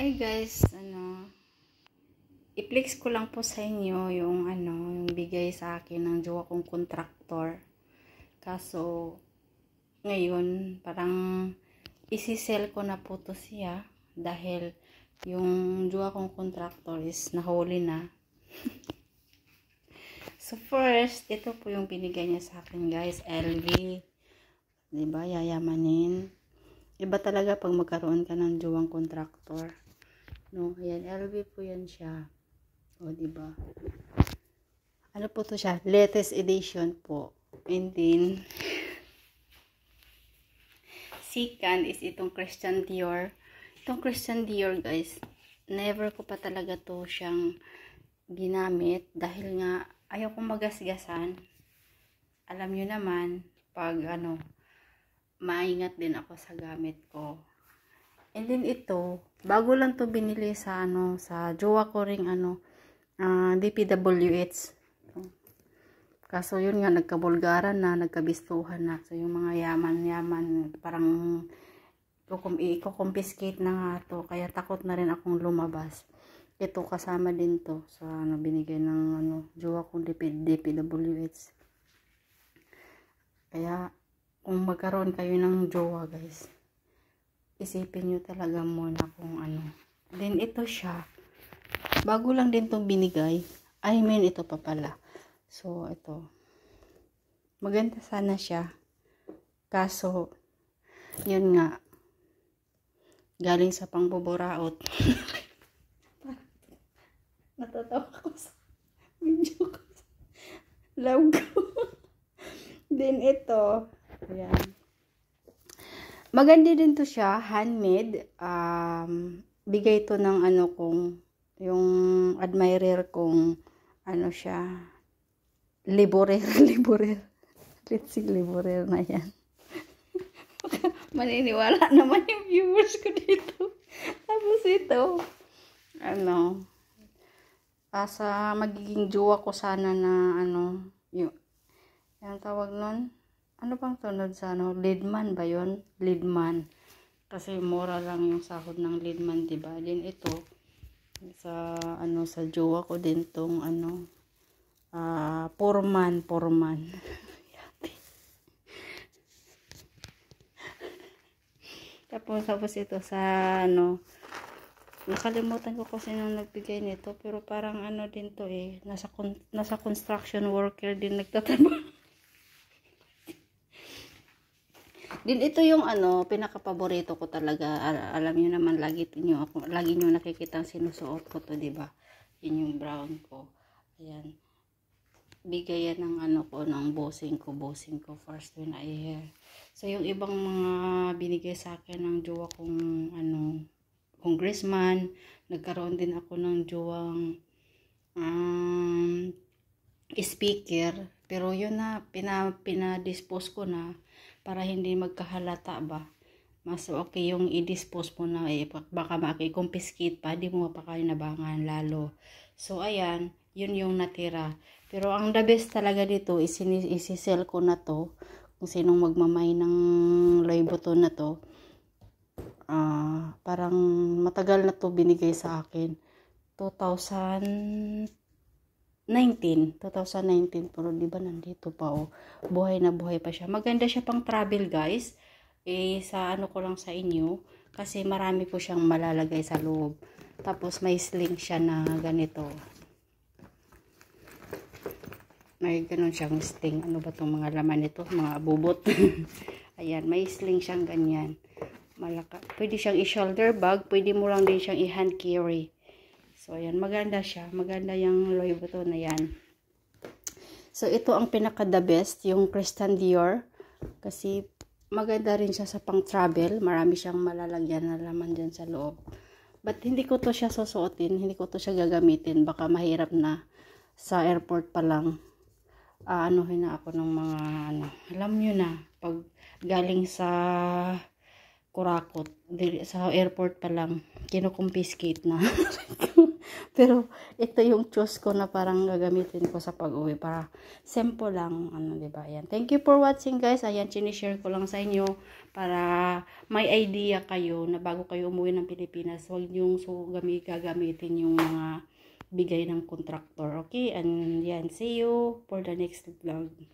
Ay guys, i-flex ko lang po sa inyo yung bigay sa akin ng jowa kong kontraktor. Kaso ngayon parang isi-sell ko na po to siya dahil yung jowa kong kontraktor is nahuli na. So first, ito po yung binigay niya sa akin guys, LV. Diba, yayamanin. Iba talaga pag magkaroon ka ng jowang kontraktor. No, ayan, LV po yan siya. O, diba? Ano po to siya? Latest edition po. And then, second is itong Christian Dior. Itong Christian Dior, guys, never ko pa talaga to siyang ginamit dahil nga ayaw kong magasgasan. Alam nyo naman, pag maingat din ako sa gamit ko. And then ito, bago lang to binili sa sa jowa ko ring DPWH. Kaso yun nga, nagkabulgaran na, nagkabistuhan na. So yung mga yaman-yaman, parang i-confiscate na nga to. Kaya takot na rin akong lumabas. Ito kasama din to sa binigay ng jowa kong DPWH. Kaya kung magkaroon kayo ng jowa guys, isipin nyo talaga muna kung Then ito siya, bago lang din itong binigay. I mean ito pa pala. So ito, maganda sana siya. Kaso yun nga, galing sa pangboboraot. Natatawa ko sa video ko. Love ko. Then ito, ayan. Maganda din to siya, handmade. Bigay to ng yung admirer kong siya, liborer. Let's see, liborer na yan. Maniniwala naman yung viewers ko dito. Tapos ito, sa magiging jowa ko sana na yung tawag nun, ano bang tunod sa leadman ba yun? Leadman. Kasi mura lang yung sahod ng leadman, diba? Din ito, sa sa jowa ko din tong foreman. Tapos ito sa nakalimutan ko kasi nung nagbigay nito, pero parang din to nasa construction worker din nagtatrabaho. Din ito yung pinaka-paborito ko talaga. Alam niyo naman, lagi niyo nakikitang sinusuot ko to, 'di ba? Yun yung brown ko. Ayan. Bigay yan ng ko, ng bossing ko first when I hear. So yung ibang mga binigay sa akin ng jowa kong congressman, nagkaroon din ako ng jowang speaker, pero yun na pinadispose ko na para hindi magkahalata ba. Mas okay yung i-dispose mo na baka maki-confiscate pa, di mo mapakinabangan lalo. So ayan, yun yung natira. Pero ang the best talaga dito is isi-sell ko na to kung sinong magmamay ng Louis Vuitton na to. Parang matagal na to binigay sa akin. 2019, pero di ba nandito pa buhay na buhay pa siya. Maganda siya pang travel guys. Sa ko lang sa inyo kasi marami po siyang malalagay sa loob. Tapos may sling siya na ganito. May ganun siyang sling. Ano ba tong mga laman nito? Mga bubot. Ayan, may sling siyang ganyan. Pwede siyang i-shoulder bag, pwede mo lang din siyang i-hand carry. So ayan, maganda siya. Maganda yung Louis Vuitton na yan. So ito ang pinaka the best, yung Christian Dior. Kasi maganda rin siya sa pang travel. Marami siyang malalagyan na laman dyan sa loob. But hindi ko to siya susuotin, hindi ko to siya gagamitin. Baka mahirap na sa airport pa lang. Anuhin na ako ng mga alam nyo na, pag galing sa Kurakot, sa airport pa lang, kino-confiscate na. Pero ito yung choose ko na parang gagamitin ko sa pag-uwi para simple lang, ano, 'di ba? Ayan. Thank you for watching, guys. Ayan, sinishare ko lang sa inyo para may idea kayo na bago kayo umuwi ng Pilipinas, huwag yung gagamitin yung mga bigay ng contractor. Okay? And yan, see you for the next vlog.